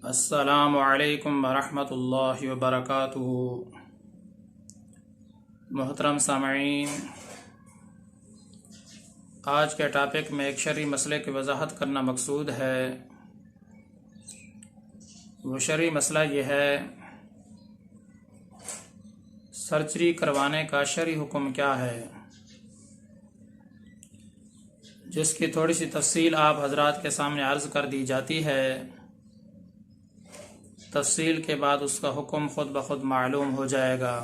السلام علیکم ورحمۃ اللہ وبرکاتہ۔ محترم سامعین، آج کے ٹاپک میں ایک شرعی مسئلے کی وضاحت کرنا مقصود ہے۔ وہ شرعی مسئلہ یہ ہے، سرجری کروانے کا شرعی حکم کیا ہے، جس کی تھوڑی سی تفصیل آپ حضرات کے سامنے عرض کر دی جاتی ہے۔ تفصیل کے بعد اس کا حکم خود بخود معلوم ہو جائے گا۔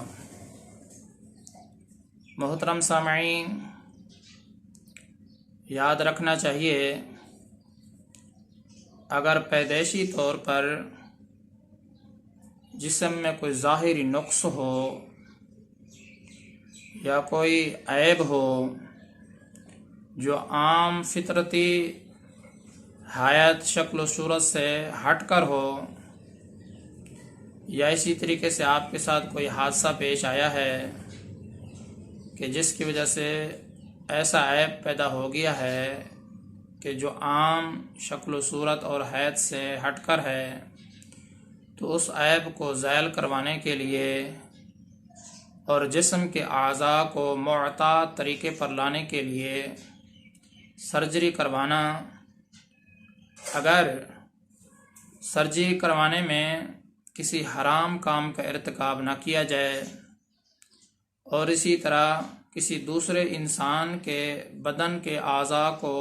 محترم سامعین، یاد رکھنا چاہیے، اگر پیدائشی طور پر جسم میں کوئی ظاہری نقص ہو یا کوئی عیب ہو جو عام فطرتی حیات شکل و صورت سے ہٹ کر ہو، یا اسی طریقے سے آپ کے ساتھ کوئی حادثہ پیش آیا ہے کہ جس کی وجہ سے ایسا عیب پیدا ہو گیا ہے کہ جو عام شکل و صورت اور حیث سے ہٹ کر ہے، تو اس عیب کو زائل کروانے کے لیے اور جسم کے اعضاء کو معتاد طریقے پر لانے کے لیے سرجری کروانا، اگر سرجری کروانے میں کسی حرام کام کا ارتکاب نہ کیا جائے اور اسی طرح کسی دوسرے انسان کے بدن کے اعضاء کو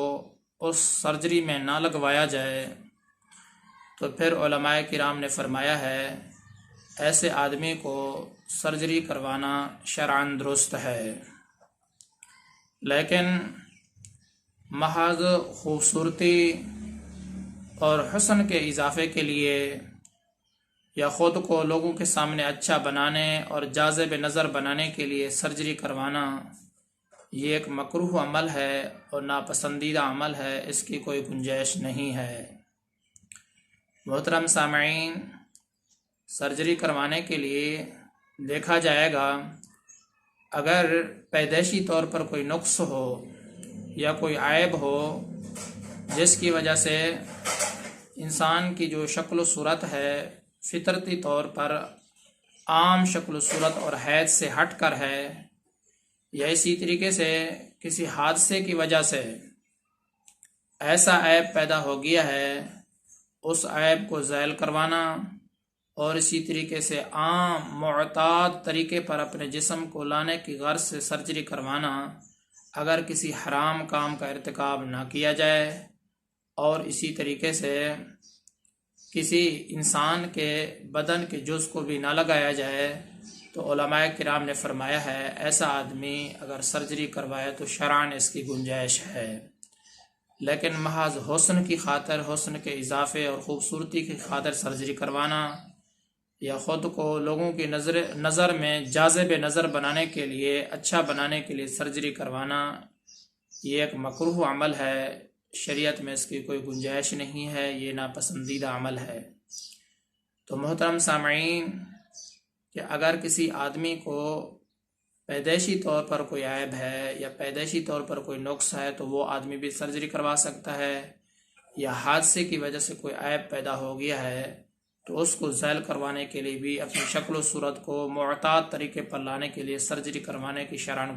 اس سرجری میں نہ لگوایا جائے، تو پھر علماء کرام نے فرمایا ہے ایسے آدمی کو سرجری کروانا شرعاً درست ہے۔ لیکن محض خوبصورتی اور حسن کے اضافے کے لیے یا خود کو لوگوں کے سامنے اچھا بنانے اور جاذب نظر بنانے کے لیے سرجری کروانا، یہ ایک مکروہ عمل ہے اور ناپسندیدہ عمل ہے، اس کی کوئی گنجائش نہیں ہے۔ محترم سامعین، سرجری کروانے کے لیے دیکھا جائے گا، اگر پیدائشی طور پر کوئی نقص ہو یا کوئی عیب ہو جس کی وجہ سے انسان کی جو شکل و صورت ہے فطرتی طور پر عام شکل و صورت اور حیث سے ہٹ کر ہے، یا اسی طریقے سے کسی حادثے کی وجہ سے ایسا عیب پیدا ہو گیا ہے، اس عیب کو زائل کروانا اور اسی طریقے سے عام معتاد طریقے پر اپنے جسم کو لانے کی غرض سے سرجری کروانا، اگر کسی حرام کام کا ارتکاب نہ کیا جائے اور اسی طریقے سے کسی انسان کے بدن کے جز کو بھی نہ لگایا جائے، تو علماء کرام نے فرمایا ہے ایسا آدمی اگر سرجری کروائے تو شرعاً اس کی گنجائش ہے۔ لیکن محض حسن کی خاطر، حسن کے اضافے اور خوبصورتی کی خاطر سرجری کروانا یا خود کو لوگوں کی نظر میں جاذب نظر بنانے کے لیے، اچھا بنانے کے لیے سرجری کروانا، یہ ایک مکروہ عمل ہے، شریعت میں اس کی کوئی گنجائش نہیں ہے، یہ ناپسندیدہ عمل ہے۔ تو محترم سامعین، کہ اگر کسی آدمی کو پیدائشی طور پر کوئی عیب ہے یا پیدائشی طور پر کوئی نقص ہے تو وہ آدمی بھی سرجری کروا سکتا ہے، یا حادثے کی وجہ سے کوئی عیب پیدا ہو گیا ہے تو اس کو زائل کروانے کے لیے بھی اپنی شکل و صورت کو معتاد طریقے پر لانے کے لیے سرجری کروانے کی شرعاً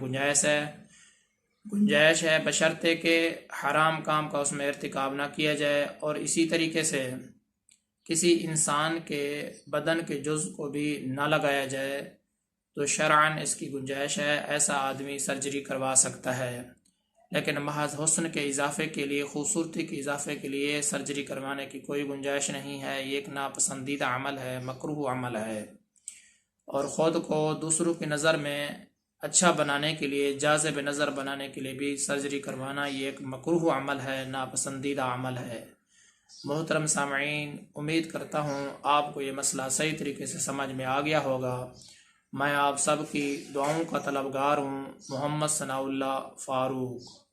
گنجائش ہے، بشرطے کہ حرام کام کا اس میں ارتکاب نہ کیا جائے اور اسی طریقے سے کسی انسان کے بدن کے جز کو بھی نہ لگایا جائے، تو شرعاً اس کی گنجائش ہے، ایسا آدمی سرجری کروا سکتا ہے۔ لیکن محض حسن کے اضافے کے لیے، خوبصورتی کے اضافے کے لیے سرجری کروانے کی کوئی گنجائش نہیں ہے، یہ ایک ناپسندیدہ عمل ہے، مکروہ عمل ہے، اور خود کو دوسروں کی نظر میں اچھا بنانے کے لیے، جاذب نظر بنانے کے لیے بھی سرجری کروانا، یہ ایک مکروہ عمل ہے، ناپسندیدہ عمل ہے۔ محترم سامعین، امید کرتا ہوں آپ کو یہ مسئلہ صحیح طریقے سے سمجھ میں آ گیا ہوگا۔ میں آپ سب کی دعاؤں کا طلبگار ہوں۔ محمد ثناء اللہ فاروق۔